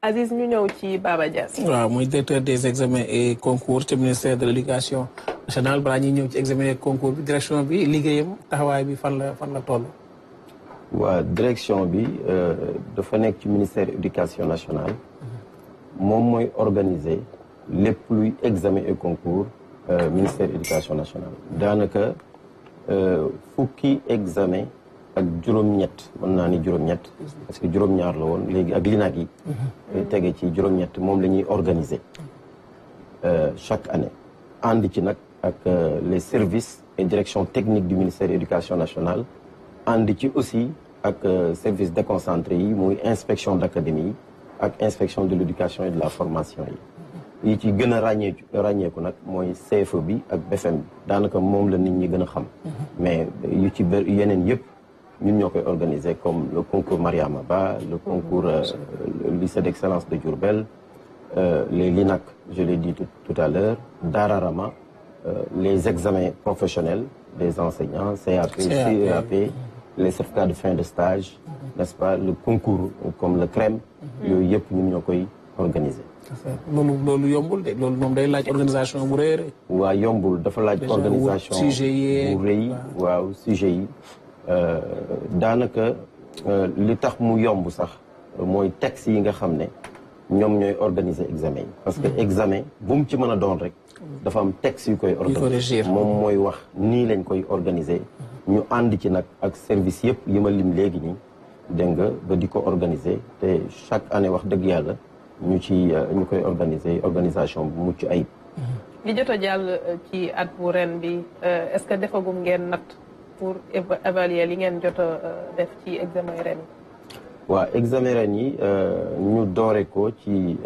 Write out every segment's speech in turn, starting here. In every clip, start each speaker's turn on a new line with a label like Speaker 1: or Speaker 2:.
Speaker 1: Aziz ñu ñëw ci Baba Diass.
Speaker 2: waaw muy directeur des examens et concours ci ministère de l'éducation nationale balaa ñuy ñëw ci examen et concours bi direction bi liggéeyam taxawaay bi fan la toll.
Speaker 3: waaw direction bi dafa nekk ci ministère éducation nationale moom mooy organiser lépp luy examen et concours ministère éducation nationale daanaka fukki examen ak juróom-ñett mën naa ni juróom-ñett parce que juróom-ñaar la woon léegi ak linaag yi tege ci juróom-ñett moom la ñuy organiser chaque année ànd ci nag ak les services et direction technique du ministère éducation nationale ànd ci aussi ak service déconcentré yi muy inspection d'académie yi ak inspection de l'éducation et de la formation yi ci gën a ràññeeku nag mooy CFE bi ak BFM bi daanaka moom la nit ñi gën a xam mais yu ci yeneen yëpp ñun ñoo koy organiser comme le concours Mariama Ba le concours lycée d'excellence de Diourbel les LINAC je l'ai dit tout à l'heure Dararama les examens professionnels des enseignants CAP CEAP les certificats de fin de stage n'est-ce pas le concours comme le CREM yooyu yëpp ñun ñoo koy organiser
Speaker 2: loolu yombul de loolu moom day laaj organisation bu rëy rëy
Speaker 3: waaw yombul dafa laaj organisation bu rëy waaw sujet yi daanaka li tax mu yomb sax mooy texte yi nga xam ne ñoom ñooy organiser examen yi parce que examen bu mu ci mën a doon rek dafa am texte yu koy organiser moom mooy wax nii lañ koy organiser ñu ànd ci nag ak service yëpp yi ma lim léegi nii dégg nga ba di ko organiser te chaque année wax dëgg yàlla ñu koy organiser organisation bu mucc ayib.
Speaker 1: li jot a jàll ci at bu ren bi est-ce que defagum ngeen natt pour évaluer li ngeen jot a def ci examen ren yi.
Speaker 3: waaw examen ren yi ñu doore ko ci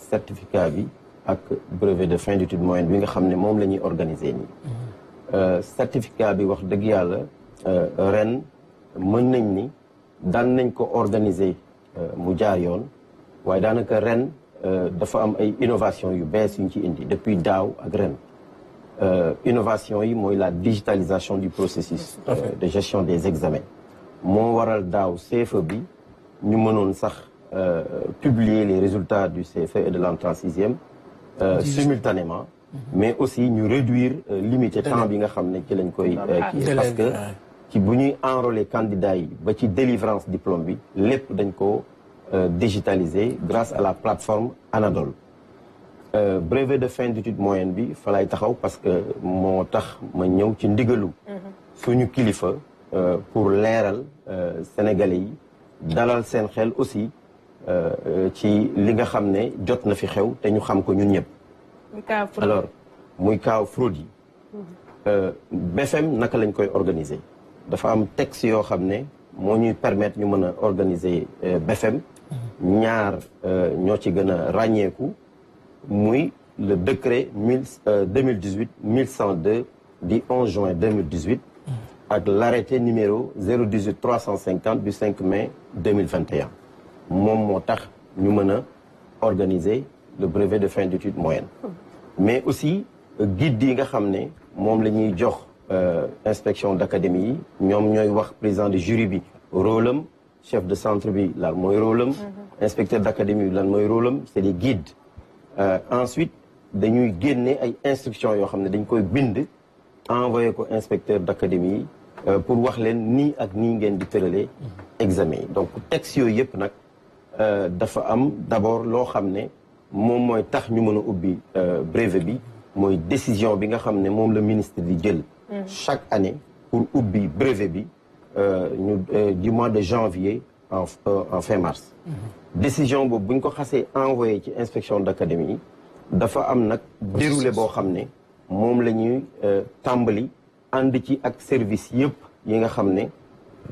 Speaker 3: certificat bi ak brevet de fin d'études moyennes bi nga xam ne moom la ñuy organiser nii. certificat bi wax dëgg yàlla ren mën nañ ni daan nañ ko organiser mu jaar yoon waaye daanaka ren dafa am ay innovation yu bees yu ñu ci indi depuis daaw ak ren innovation yi mooy la digitalisation du processus de gestion des examens moo waral daaw CFE bi ñu mënoon sax publier les résultats du CFE et de l'entrée en sixième simultanément mais aussi ñu réduire limiter temps bi nga xam ne ci lañ koy kii parce que ci bu ñuy enrôler candidats yi ba ci délivrance diplôme bi lépp dañ ko digitalisé grâce à la plateforme Anadol brevet de fin d'études moyennes bi fa lay taxaw parce que moo tax ma ñëw ci ndigalu suñu kilifa pour leeral sénégalais yi dalal seen xel aussi ci li nga xam ne jot na fi xew te ñu xam ko ñun ñëpp alors muy kaaw fraude yi BFM naka lañ koy organiser dafa am texte yoo xam ne moo ñuy permettre ñu mën a organiser BFM ñaar ñoo ci gën a ràññeeku muy le décret 2018 1102 du 11 juin 2018 ak l'arrêté numéro 018 350 du 5 mai 2021 moom moo tax ñu mën a organiser le brevet de fin d'études moyennes mais aussi guide yi nga xam ne moom la ñuy jox inspection d'académie yi ñoom ñooy wax président de jury bi rôle am chef de centre bi lan mooy rôle am inspecteur d'académie bi lan mooy rôle am c'est des guides ensuite dañuy génne ay instructions yoo xam ne dañ koy bind envoyé ko inspecteur d'académie yi pour wax leen nii ak nii ngeen di tëralee examen yi donc texte yooyu yëpp nag dafa am d'abord loo xam ne moom mooy tax ñu mën a ubbi brevet bi mooy décision bi nga xam ne moom la ministre di jël chaque année pour ubbi brevet bi du mois de janvier en fin mars décision boobu bu ñu ko xasee envoyé ci inspection d'académie yi dafa am nag déroulé boo xam ne moom la ñuy tàmbali ànd ci ak service yëpp yi nga xam ne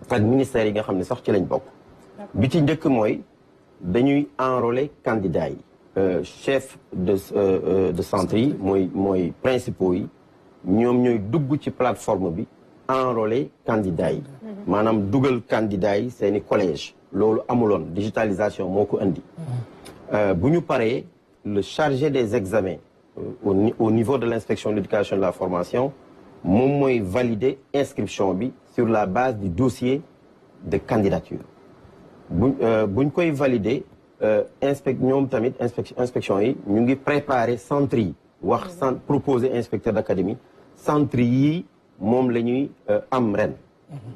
Speaker 3: ak ministères yi nga xam ne sax ci lañ bokk bi ci njëkk mooy dañuy enrôler candidats yi chef de centre yi mooy principaux yi ñoom ñooy dugg ci plateforme bi enrôler candidats yi maanaam dugal candidats yi seeni collège loolu amuloon digitalisation moo ko indi bu ñu paree le chargé des examens au niveau de l'inspection de l'éducation et de la formation moom mooy valider inscription bi sur la base du dossier de candidature buñ koy valider ñoom tamit inspection yi ñu ngi préparer centre yi wax proposer inspecteur d'académie centre yi moom la ñuy am ren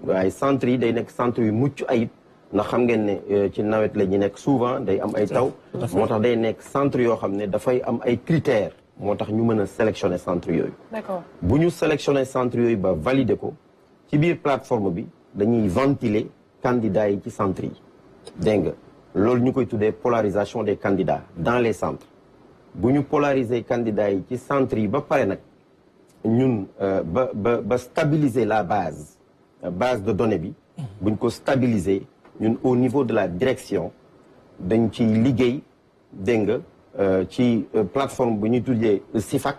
Speaker 3: waaye centre yi day nekk centre yu mucc ayib ndax xam ngeen ne ci nawet la ñu nekk souvent day am ay taw moo tax day nekk centre yoo xam ne dafay am ay critères moo tax ñu mën a sélectionner centre yooyu
Speaker 1: d'accord
Speaker 3: bu ñu sélectionner centre yooyu ba valider ko ci biir plateforme bi dañuy ventiler candidats yi ci centre yi dégg nga loolu ñu koy tuddee polarisation des candidats dans les centres bu ñu polariser candidats yi ci centre yi ba pare nag ñun ba stabiliser la base de données bi bu ñu ko stabiliser ñun au niveau de la direction dañ ci liggéey dégg nga ci plateforme bu ñuy tuddee CIFAC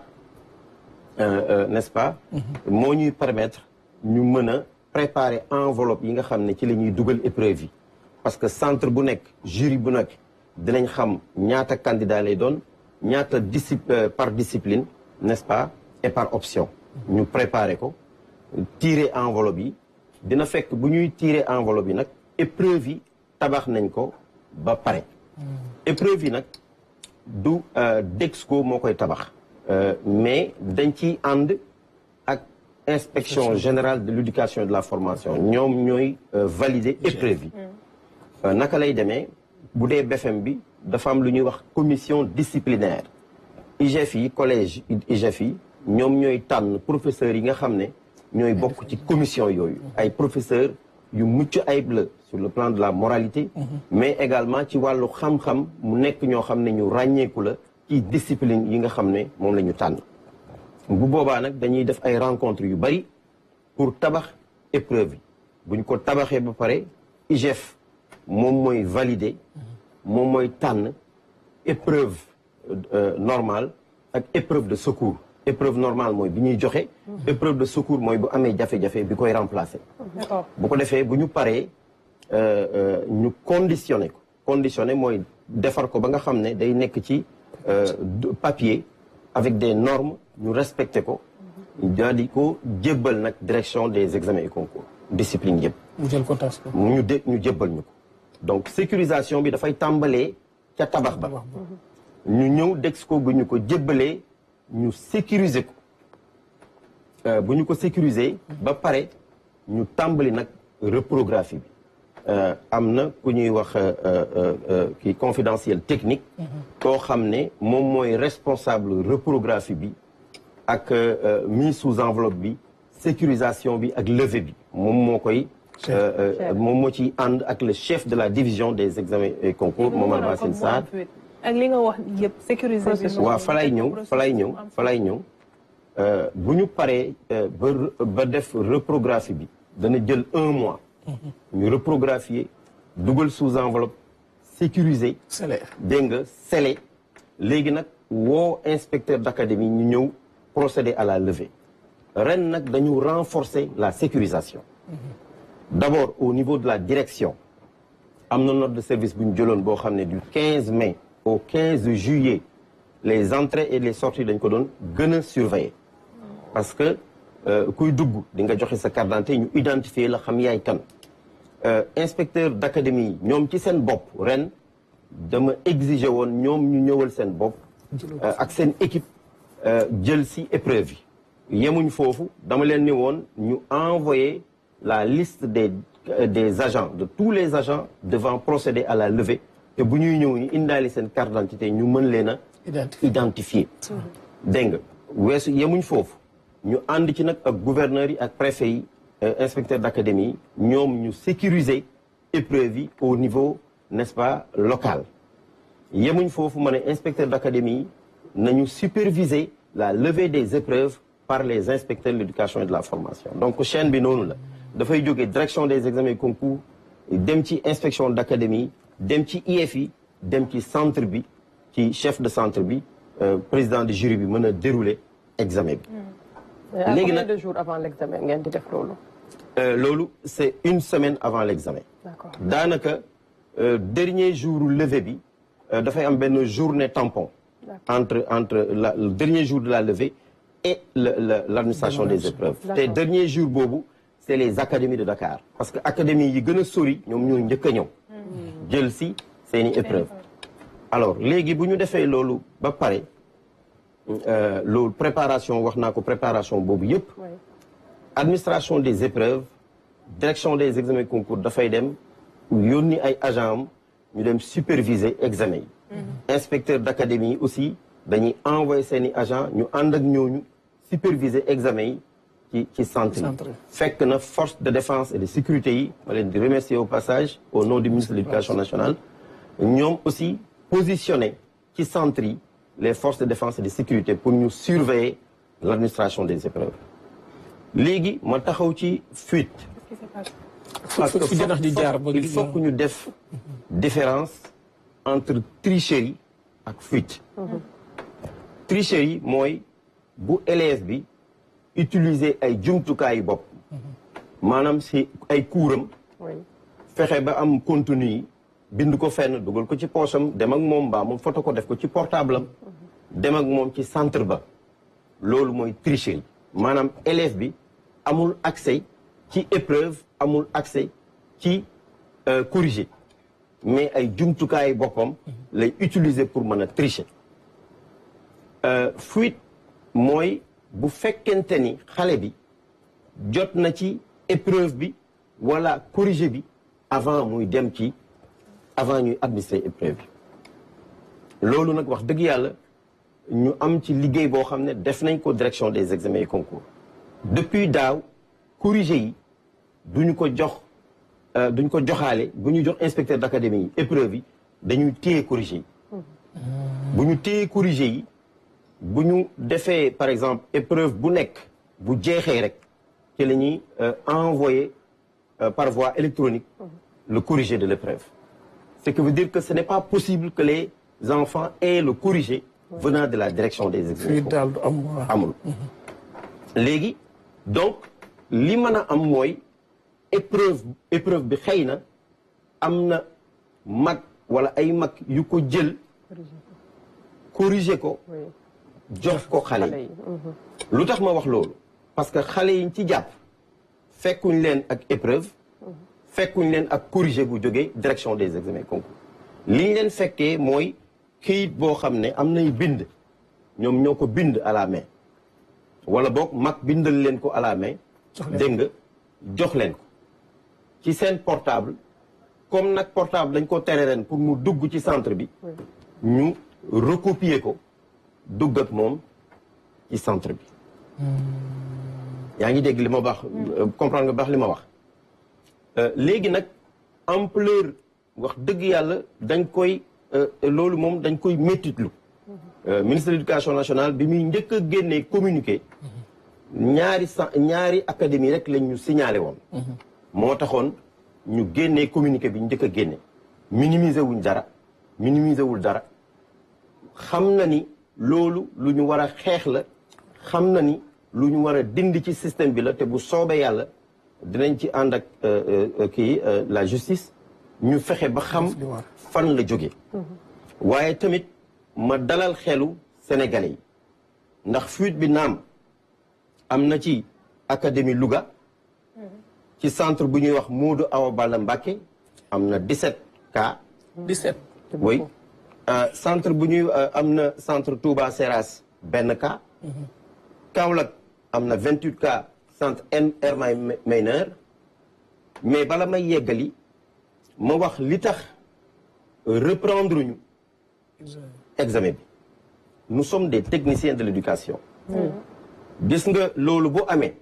Speaker 3: n'est-ce pas moo ñuy permettre ñu mën a préparer enveloppe yi nga xam ne ci la ñuy dugal épreuve yi parce que centre bu nekk jury bu nekk dinañ xam ñaata candidat lay doon ñaata par discipline n'est-ce pas et par option ñu préparer ko tirer enveloppe yi dina fekk bu ñuy tirer enveloppe yi nag épreuve yi tabax nañ ko ba pare épreuve yi nag du DEXCO moo koy tabax mais dañ ciy ànd ak inspection générale de l'éducation et de la formation ñoom ñooy valider épreuve yi naka lay demee bu dee BFM bi dafa am lu ñuy wax commission disciplinaire IGF yi collège IGF yi ñoom ñooy tànn professeurs yi nga xam ne ñooy bokk ci commission yooyu ay professeurs yu mucc ayib la sur le plan de la moralité mais également ci wàllu xam-xam mu nekk ñoo xam ne ñu ràññeeku la ci discipline yi nga xam ne moom la ñu tànn bu boobaa nag dañuy def ay rencontres yu bari pour tabax épreuve yi bu ñu ko tabaxee ba pare IGF moom mooy valider moom mooy tànn épreuve normale ak épreuve de secours épreuve normale mooy bi ñuy joxe épreuve de secours mooy bu amee jafe-jafe bi koy remplacer bu ko defee bu ñu paree ñu conditionné mooy defar ko ba nga xam ne day nekk ci papier avec des normes ñu respecté ko daal di ko jébbal nag direction des examens et concours discipline yëpp
Speaker 2: mu jël ko tas ko
Speaker 3: ñu jébbal ñu ko donc sécurisation bi dafay tàmbalee ca tabax ba ñu ñëw DEXCO bu ñu ko jébbalee ñu sécuriser ko bu ñu ko sécuriser ba pare ñu tàmbali nag reprographie bi am na ku ñuy wax kii confidentiel technique koo xam ne moom mooy responsable reprographie bi ak mise sous enveloppe bi sécurisation bi ak levée bi moom moo koy moom moo ciy ànd ak le chef de la division des examens et concours Momar Bassine Sarr
Speaker 1: ak li nga wax yëpp sécuriser bi
Speaker 3: waaw fa lay ñëw bu ñu paree ba def reprographie bi dana jël 1 mois ñu reprographier dugal sous enveloppe sécuriser dégg nga scellé léegi nag woo inspecteur d'académie ñu ñëw procéder à la levée ren nag dañu renforcer la sécurisation d'abord au niveau de la direction am na note de service bu ñu jëloon boo xam ne du 15 mai au 15 juillet les entrées et les sorties dañ ko doon gën a surveiller parce que kuy dugg di nga joxe sa carte d'identité ñu identifier la xam yaay kan inspecteur d'académie ñoom ci seen bopp ren dama exiger woon ñoom ñu ñëwal seen bopp ak seen équipe jël si épreuve yi yemuñ foofu dama leen ni woon ñu envoyer la liste des agents de tous les agents devant procéder à la levée te bu ñuy ñëw ñu indaale seen carte d'identité ñu mën leen a identifier dégg nga weesu yemuñ foofu ñu ànd ci nag ak gouverneurs yi ak préfet yi inspecteur d'académie yi ñoom ñu sécuriser épreuve yi au niveau n'est-ce pas local yemuñ foofu ma ne inspecteur d'académie yi nañu superviser la levée des épreuves par les inspecteurs de l'éducation et de la formation donc chaîne bi noonu la dafay jógee direction des examens et concours dem ci inspection d'académie dem ci IEF yi dem ci centre bi ci chef de centre bi président du jury bi mën a dérouler examen bi.
Speaker 4: léegi nag combien de jours avant l'examen ngeen di def loolu.
Speaker 3: loolu c'est 1 semaine avant l'examen.
Speaker 4: D'accord.
Speaker 3: daanaka dernier jour levée bi dafay am benn journée tampon. entre le dernier jour de la levée et l'administration des épreuves. te dernier jour boobu c'est les académies de Dakar parce que académies yi gën a sori ñoom ñoo njëkk a ñëw. jël si seeni épreuves alors léegi bu ñu defee loolu ba pare loolu préparation wax naa ko préparation boobu yëpp administration des épreuves direction des examens concours dafay dem yónni ay agent am ñu dem superviser examen yi inspecteur d'académie aussi dañuy envoyer seeni agent ñu ànd ak ñooñu superviser examen yi ci centre yi fekk na force de défense et de sécurité yi ma leen di remercier au passage au nom du ministre de l'éducation nationale ñoom aussi positionné ci centre yi les forces de défense et de sécurité pour ñu surveiller l'administration des épreuves léegi ma taxaw ci fuite parce que il faut que ñu def différence entre tricherie ak fuite tricherie mooy bu élève bi utiliser ay jumtukaayu bopp maanaam si ay kuuram fexe ba am contenu yi bind ko fenn dugal ko ci poosam dem ak moom mbaa moom photo ko def ko ci portable am dem ak moom ci centre ba loolu mooy tricherie maanaam élève bi amul accès ci épreuve amul accès ci corriger mais ay jumtukaayu boppam lay utiliser pour mën a tricher fuite mooy bu fekkente ni xale bi jot na ci épreuve bi wala corriger bi avant muy dem ci avant ñuy administrer épreuve bi loolu nag wax dëgg yàlla ñu am ci liggéey boo xam ne def nañ ko direction des examens et concours depuis daaw corriger yi duñu ko joxaale bu ñu jox inspecteur d'académie yi épreuve yi dañuy téye corriger yi bu ñu téye corriger yi bu ñu defee par exemple épreuve bu nekk bu jeexee rek ci la ñuy envoyer par voie électronique le corrigé de l'épreuve ce qui veut dire que ce n'est pas possible que les enfants aient le corrigé venant de la direction des examens amul léegi donc li mën a am mooy épreuve bi xëy na am na mag wala ay mag yu ko jël corrigé ko jox ko xale yi lu tax ma wax loolu parce que xale yi ci jàpp fekkuñ leen ak épreuve fekkuñ leen ak corrigé bu jógee direction des examens concours li ñu leen fekkee mooy këyit boo xam ne am nay bind ñoom ñoo ko bind à la main wala boog mag bindal leen ko à la main dégg nga jox leen ko ci seen portable comme nag portable dañ ko tere ren pour mu dugg ci centre bi ñu recopier ko dugg ak moom ci centre bi yaa ngi dégg li ma wax comprendre nga baax li ma wax léegi nag ampleur wax dëgg yàlla dañ koy loolu moom dañ koy méttitlu ministre de l'éducation nationale bi muy njëkk a génnee communiqué ñaari académie rek lañ ñu signalé woon moo taxoon ñu génnee communiqué bi njëkk a génne minimiser wuñ dara minimiser wul dara xam na ni loolu lu ñu war a xeex la xam na ni lu ñu war a dindi ci système bi la te bu soobee yàlla dinañ ci ànd ak la justice ñu fexe ba xam fan la jóge waaye tamit ma dalal xelu sénégalais yi ndax fuite bi naam am na ci académie Louga ci centre bu ñuy wax Modou Awa Balla Mbacké am na 17 cas
Speaker 2: 17
Speaker 3: oui centre bu ñuy am na centre Touba Seras benn cas Kaolack am na 28 cas centre Hermann Meiner mais bala may yeggali ma wax li tax reprendre ñu examen bi nous sommes des techniciens de l'éducation gis nga loolu bu amee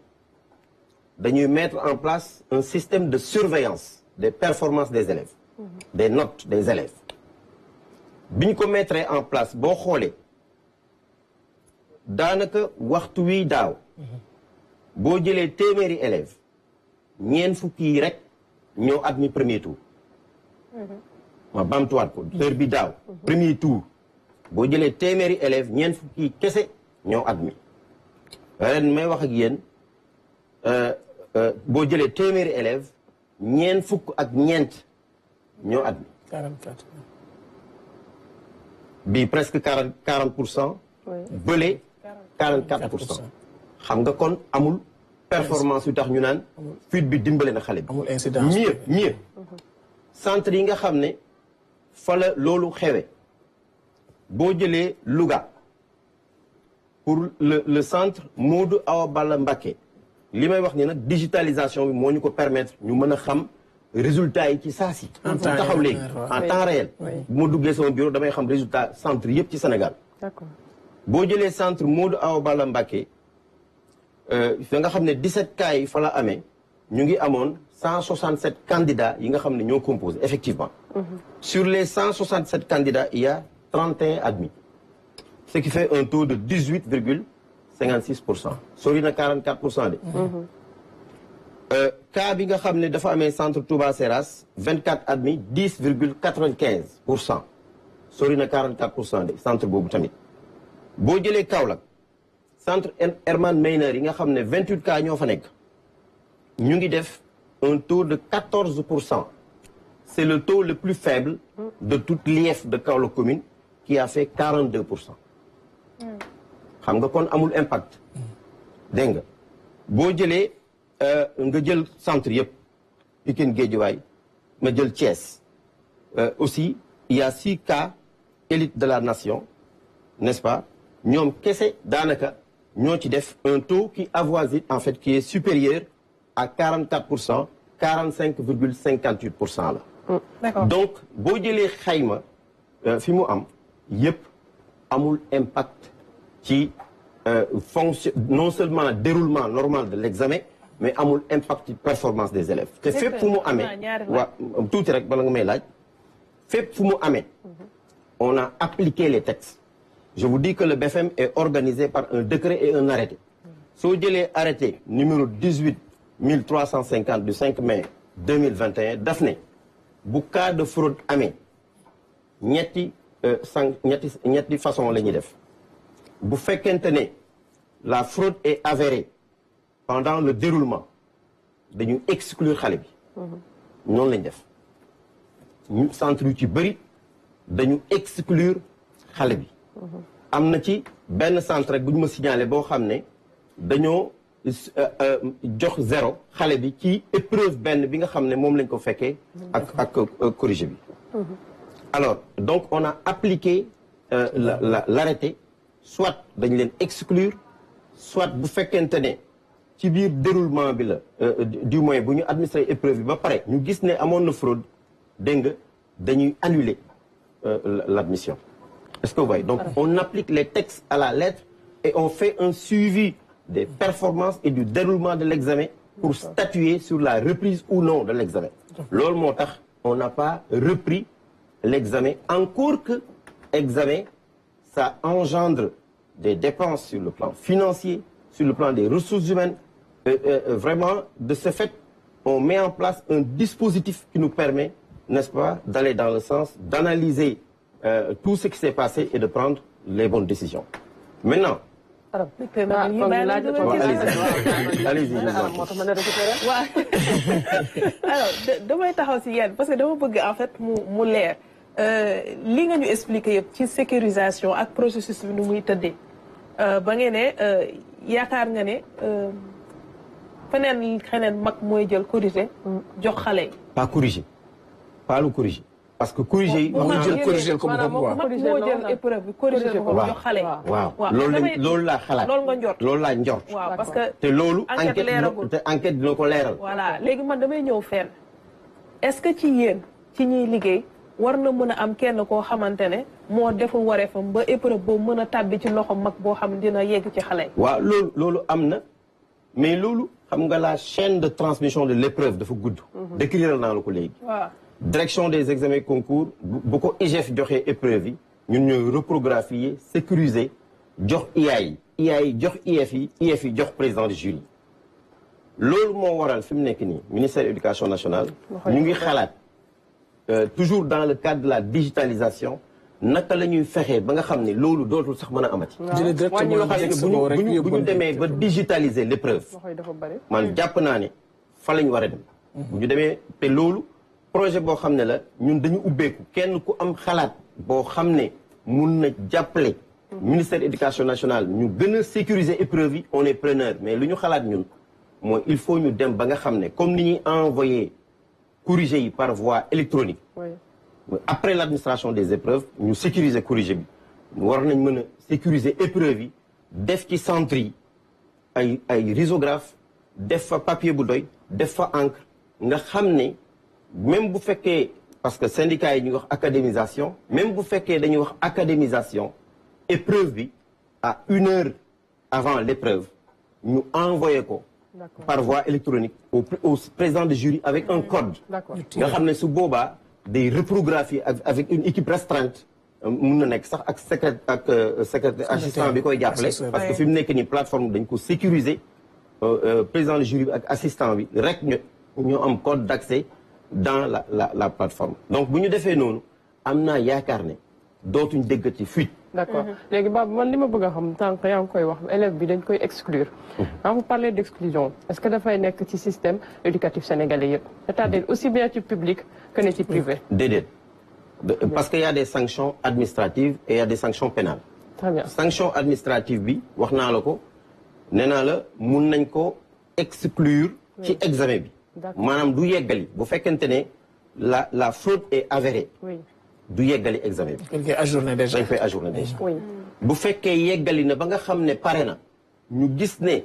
Speaker 3: dañuy mettre en place un système de surveillance des performances des élèves des notes des élèves bi ñu ko mettre en place boo xoolee daanaka waxtu wi daaw boo jëlee téeméeri élèves ñeent fukki yi rek ñoo admis premier tour ma bamtuwaat ko heure bi daaw premier tour boo jëlee téeméeri élèves ñeent fukki kese ñoo admis ren may wax ak yéen boo jëlee téeméeri élèves ñeent fukk ak ñeent ñoo admis
Speaker 2: 44
Speaker 3: bi presque 40% bële 44% xam nga kon amul performance yu tax ñu naan fuite bi dimbale na xale bi
Speaker 2: amul incidence
Speaker 3: mieux centre yi nga xam ne fa la loolu xewe boo jëlee Louga pour le centre Modou Awa Balla Mbacké li may wax ni nag digitalisation bi moo ñu ko permettre ñu mën a xam résultats yi ci saa si. taxaw léegi en temps réel. bu ma duggee sama bureau damay xam résultat centre yëpp ci Sénégal.
Speaker 4: d'accord
Speaker 3: boo jëlee centre Modou Awa Balla Mbacké fa nga xam ne 17 cas yi fa la amee ñu ngi amoon 167 candidats yi nga xam ne ñoo composé effectivement. Sur les 167 candidats il y a 31 admis. Ce qui fait un taux de 18,56%. sori na 44% de. Cas bi nga xam ne dafa amee centre Touba Seras 24 admis 10,95%. sori na 44% de centre boobu tamit. boo jëlee Kaolack centre Herman Meyner yi nga xam ne 28 cas ñoo fa nekk ñu ngi def un taux de 14%. C'est le taux le plus faible de toute l'IF de Kaolack commune qui a fait 42%. xam nga kon amul impact. dégg nga boo jëlee nga jël centre yëpp Pikine Guédiawaye nga jël Thiès aussi il y a 6 cas élite de la nation n'est-ce pas ñoom kese daanaka ñoo ci def un taux qui avoisine en fait qui est supérieur à 44%, 45,58% là.
Speaker 1: D'accord.
Speaker 3: Donc boo jëlee xayma fi mu am yëpp amul impact ci fonction non seulement déroulement normal de l'examen mais amul impact ci performance des élèves. te fépp fu mu amee waa tuuti rek bala nga may laaj fépp fu mu amee on a appliqué les textes. Je vous dis que le BFM est organisé par un décret et un arrêté. soo jëlee arrêté numéro 18350 du 5 mai 2021 daf ne bu cas de fraude amee ñetti façon la ñuy def bu fekkente ne la fraude est avérée pendant le déroulement dañu exclure xale bi noonu lañ def ñu centre yu ci bëri dañu exclure xale bi am na ci benn centre rek bu ñu ma signalé boo xam ne dañoo jox 0 xale bi ci épreuve benn bi nga xam ne moom lañ ko fekkee ak corrigé bi alors donc on a appliqué l'arrêté soit dañ leen exclure soit bu fekkente ne ci biir déroulement bi la du moins bu ñu administré épreuve bi ba pare ñu gis ne amoon na fraude dégg nga dañuy annuler l'admission. Est-ce que vous voyez? Donc on applique les textes à la lettre et on fait un suivi des performances et du déroulement de l'examen pour statuer sur la reprise ou non de l'examen. Loolu moo tax on n'a pas repris l'examen encore que examen ça engendre des dépenses sur le plan financier, sur le plan des ressources humaines. Vraiment de ce fait on met en place un dispositif qui nous permet, n'est-ce pas, d'aller dans le sens d'analyser tout ce qui s'est passé et de prendre les bonnes décisions. Maintenant. Allez-y.
Speaker 1: waaw alors damay taxaw si yéen parce que dama bëgg en fait mu leer li nga ñu expliqué yëpp ci sécurisation ak processus bi nu muy tëddee ba ngeen ne yaakaar nga ne xeneen mag mooy jël corriger jox xale yi.
Speaker 3: Pas corriger pas lu corriger. Parce que corriger yi.
Speaker 2: moo jël corriger ko
Speaker 1: maanaam moo jël épreuve bi corriger ko jox xale yi.
Speaker 3: waaw loolu laa xalaat.
Speaker 1: loolu nga njort
Speaker 3: loolu laa njort.
Speaker 1: waaw parce que
Speaker 3: te loolu
Speaker 1: enquête
Speaker 3: dina ko leeral.
Speaker 1: voilà léegi man damay ñëw fenn est-ce que ci yéen ci ñuy liggéey war na mën a am kenn koo xamante ne moo deful wareefam ba épreuve boobu mën a tàbbi ci loxo mag boo xam dina yegg ci xale yi.
Speaker 3: waaw loolu am na mais loolu xam nga la chaîne de transmission de l'épreuve dafa gudd. décrire naa la ko léegi.
Speaker 1: waaw.
Speaker 3: Direction des examens concours bu ko IGF joxee épreuve yi ñun ñooy reprographier sécuriser jox IA yi jox IF yi jox président du jury. loolu moo waral fi mu nekk nii ministère de l'éducation nationale ñu ngi xalaat toujours dans le cadre de la digitalisation naka la ñuy fexee ba nga xam ne loolu dootul sax mën a amati. bu ñu demee ba digitaliser l'épreuve man jàpp naa ne fa la ñu war a dem. bu ñu demee te loolu projet boo xam ne la ñun dañu ubbeeku kenn ku am xalaat boo xam ne mun na jàppale ministère de l'éducation nationale ñu gën a sécuriser épreuve yi on est preneur mais lu ñu xalaat ñun mooy il faut ñu dem ba nga xam ne comme ni ñuy envoyer corrigé yi par voie électronique. Oui. Après l'administration des épreuves ñu sécuriser corrigé bi war nañ mën a sécuriser épreuve yi def ci centre yi ay risographe def fa papier bu doy def fa encre nga xam ne même bu fekkee parce que syndicat yi ñuy wax académisation même bu fekkee dañuy wax académisation épreuve bi à 1 heure avant l'épreuve ñu envoyé ko par voie électronique au président de jury avec un code nga xam ne su boobaa day reprographier avec une équipe restreinte mun na nekk sax ak secrétaire assistant bi koy jàppale parce que fi mu nekk nii plateforme dañ ko sécuriser président de jury bi ak assistant bi rek ñu am code d'accès dans la plateforme donc bu ñu defee noonu am naa yaakaar ne dootuñ dégg ci fuite.
Speaker 4: D'accord léegi Baba man li ma bëgg a xam tant que yaa ngi koy wax élève bi dañ koy exclure. quand vous parlez d'exclusion est-ce que dafay nekk ci système éducatif sénégalais yëpp c'est-à-dire aussi bien ci public que ne ci privé.
Speaker 3: déedéet parce qu'il y a des sanctions administratives et il y a des sanctions pénales.
Speaker 4: Très bien
Speaker 3: sanction administrative bi wax naa la ko nee naa la mun nañ ko exclure ci examen bi. maanaam du yeggali bu fekkente ne la fraude est avérée.
Speaker 4: oui.
Speaker 3: du yeggali examen bi.
Speaker 2: dañ koy ajourné déjà.
Speaker 3: dañ koy ajourné déjà.
Speaker 4: oui.
Speaker 3: bu fekkee yeggali na ba nga xam ne pare na ñu gis ne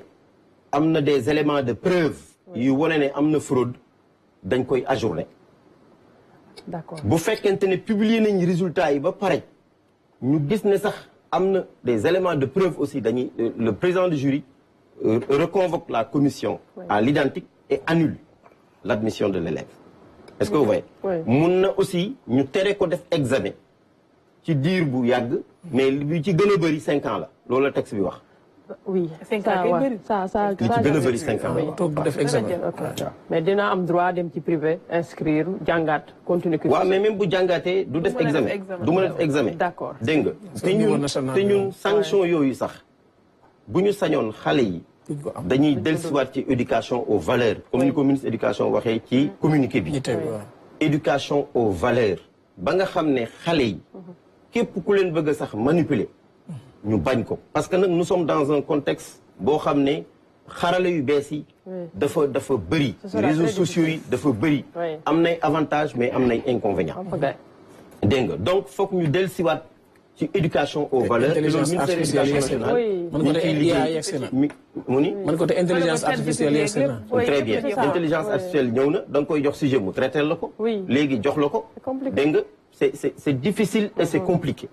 Speaker 3: am na des éléments de preuve yu wane ne am na fraude dañ koy ajourné.
Speaker 4: D'accord
Speaker 3: bu fekkente ne publier nañ résultats yi ba pare ñu gis ne sax am na des éléments de preuve aussi dañuy le président du jury reconvoque la commission à l'identique et annule l'admission de l'élève. Est-ce que vous voyez? mun na aussi ñu tere ko def examen ci diir bu yàgg mais li ci gën a bëri 5 ans la loolu la texte bi wax.
Speaker 4: oui
Speaker 1: 5 ans kay bëri.
Speaker 4: ça
Speaker 3: li ci gën a bëri 5 ans la.
Speaker 2: toog du def examen.
Speaker 4: mais dina am droit dem ci privé inscrire jàngaat continuer.
Speaker 3: waaw mais même bu jàngaatee du def examen du mën a def examen.
Speaker 4: D'accord
Speaker 3: dégg nga te ñun sanction yooyu sax bu ñu sañoon xale yi. dañuy dellusiwaat ci éducation aux valeurs comme ni ko ministre éducation waxee ci communiqué bi. éducation aux valeurs ba nga xam ne xale yi képp ku leen bëgg a sax manipuler ñu bañ ko parce que nag nous sommes dans un contexte boo xam ne xarala yu bees yi dafa bëri réseaux sociaux yi dafa bëri am nay avantages mais am nay inconvénients dégg nga donc foog ñu dellusiwaat ci éducation aux valeurs.
Speaker 2: intelligence artificielle man côté intelligence artificielle yegsi na.
Speaker 3: très bien intelligence artificielle ñëw na da nga koy jox sujet mu traité la ko. léegi jox la ko. dégg nga c'est difficile et c'est compliqué.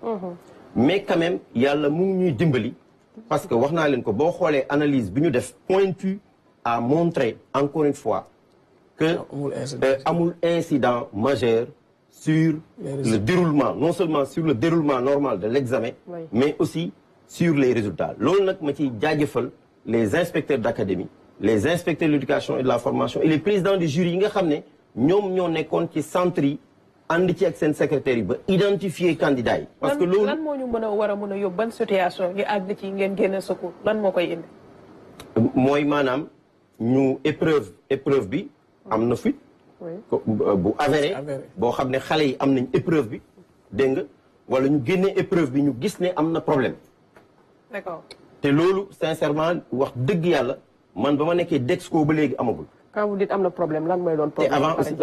Speaker 3: mais quand même yàlla mu ngi ñuy dimbali. parce que wax naa leen ko boo xoolee analyse bi ñu def pointu à montrer encore une fois que amul incident majeur. sur le déroulement non seulement sur le déroulement normal de l'examen mais aussi sur les résultats loolu nag ma ciy jaajëfal les inspecteurs d'académie les inspecteurs de l'éducation et de la formation et les présidents du jury yi nga xam ne ñoom ñoo nekkoon ci centre yi ànd ci ak seen secrétaire yi ba identifier candidats yi parce que loolu
Speaker 1: lan moo ñu war a mën a yóbbu ban situation ñu àgg ci ngeen génne secours lan moo koy indi
Speaker 3: mooy maanaam ñu épreuve bi am na fuite bu avéré boo xam ne xale yi am nañ épreuve bi dégg nga wala ñu génnee épreuve bi ñu gis ne am na problème.
Speaker 1: D'accord.
Speaker 3: te loolu sincèrement wax dëgg yàlla man ba ma nekkee Dexco ba léegi amagul.
Speaker 4: quand vous dites am na problème lan mooy doon problème.
Speaker 3: te avant aussi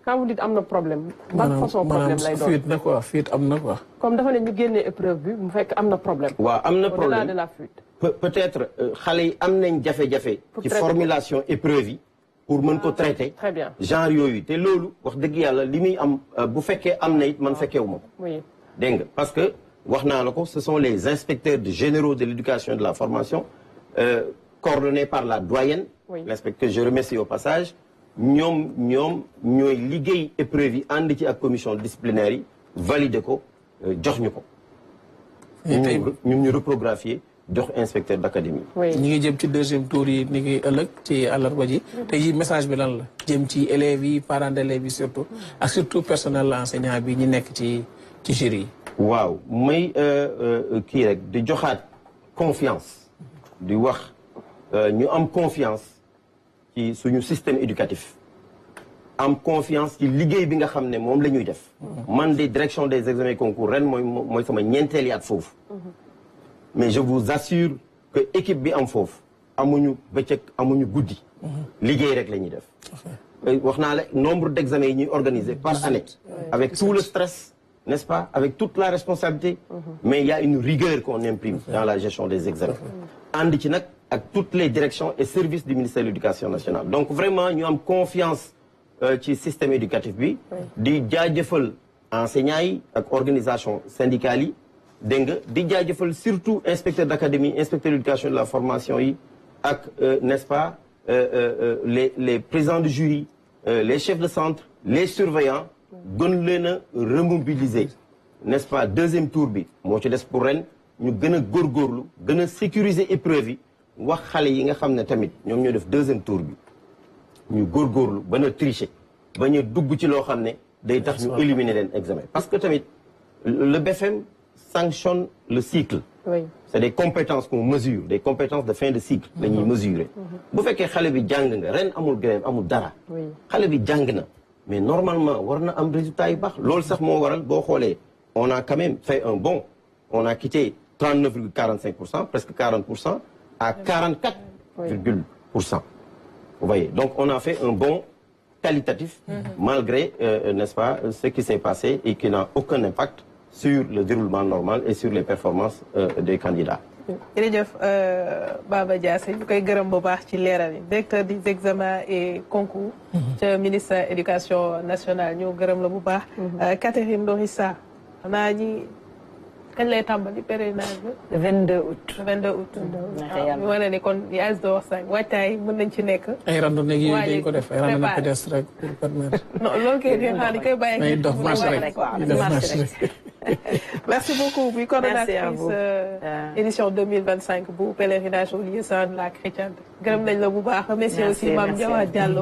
Speaker 4: quand vous dites am na problème. ban façon problème lay doon
Speaker 2: fuite na quoi fuite am na quoi.
Speaker 4: comme dafa ne ñu génnee épreuve bi mu fekk am na problème.
Speaker 3: waaw am na problème
Speaker 4: au-delà de la fuite.
Speaker 3: peut-être xale yi am nañ jafe-jafe. ci formulation épreuve yi. pour mën ko traiter.
Speaker 4: Très bien.
Speaker 3: genre yooyu te loolu wax dëgg yàlla li muy am bu fekkee am na it man fekkeewu ma ko.
Speaker 4: oui
Speaker 3: dégg nga parce que wax naa la ko ce sont les inspecteurs généraux de l'éducation et de la formation coordonnés par la doyenne. l'inspecteur je remercie au passage. ñoom ñooy liggéey épreuve yi ànd ci ak commission disciplinaire yi valider ko jox ñu ko. ñun ñu reprographier. jox inspecteur d'académie.
Speaker 2: ñi ngi jëm ci deuxième tour yi ni ngi ëllëg ci àllarba ji. tey jii message bi lan la jëm ci élèves yi parents d'élèves yi surtout ak surtout personnel enseignant bi ñi nekk ci jury yi.
Speaker 3: waaw may kii rek di joxaat confiance di wax ñu am confiance ci suñu système éducatif am confiance ci liggéey bi nga xam ne moom la ñuy def. man de direction des examens concours ren mooy sama ñeenteeli at foofu. mais je vous assure que équipe bi am foofu amuñu bëccëg amuñu guddi. liggéey rek la ñuy def. wax naa la nombre d'examens yi ñuy organiser par année. avec tout le stress n'est-ce pas, avec toute la responsabilité, mais il y a une rigueur qu'on imprime dans la gestion des examens. ànd ci nag ak toutes les directions et services du ministère de l'Éducation nationale. Donc vraiment, ñu am confiance ci système éducatif bi, di jaajëfal enseignants yi ak organisation syndicale yi, dégg nga di jaajëfal surtout inspecteur d'académie, inspecteur d'éducation de la formation yi ak n'est-ce pas les présidents de jury, les chefs de centre, les surveillants, gën leen a remobiliser, n'est-ce pas, deuxième tour bi moo ci des pour ren ñu gën a góorgóorlu gën a sécuriser épreuve yi wax xale yi nga xam ne tamit ñoom ñoo def deuxième tour bi ñu góorgóorlu bañ a tricher bañ a dugg ci loo xam ne day tax ñu éliminer leen examen. Parce que tamit le BFM sanctionne le cycle.
Speaker 4: Oui.
Speaker 3: C'est des compétences qu'on mesure, des compétences de fin de cycle la ñuy mesurer. bu fekkee xale bi jàng nga ren amul grève amul dara. xale bi jàng na mais normalement war na am résultat yu baax loolu sax moo waral boo xoolee on a quand même fait un bond. On a quitté 39,45%, presque 40%, à 44,%. Vous voyez, donc on a fait un bond qualitatif, malgré, n'est-ce pas, ce qui s'est passé et qui n'a aucun impact sur le déroulement normal et sur les performances des candidats.
Speaker 1: jërëjëf Baba Diassé ñu koy gërëm bu baax ci leeral yi directeur des examens et concours ca ministère éducation nationale ñu gërëm la bu baax Catherine Dorissa xanaa ñi kañ lay tàmbali pèlerinage bi.
Speaker 5: le 22 août.
Speaker 1: le 22 août. ñu wane ne kon yaa ngi doon wax sànq waajtaay mën nañ ci nekk.
Speaker 2: ay randonnée yi dañ ko def ay randonnée pédestre rek pour permettre.
Speaker 1: non loolu kay dañu xam ne koy bàyyi.
Speaker 2: may dox marche rek
Speaker 1: merci beaucoup muy coordonnatrice édition 2025 bu pèlerinage au lieu de la chrétienne gërëm nañ la bu baax. merci aussi Mame Diawa Diallo.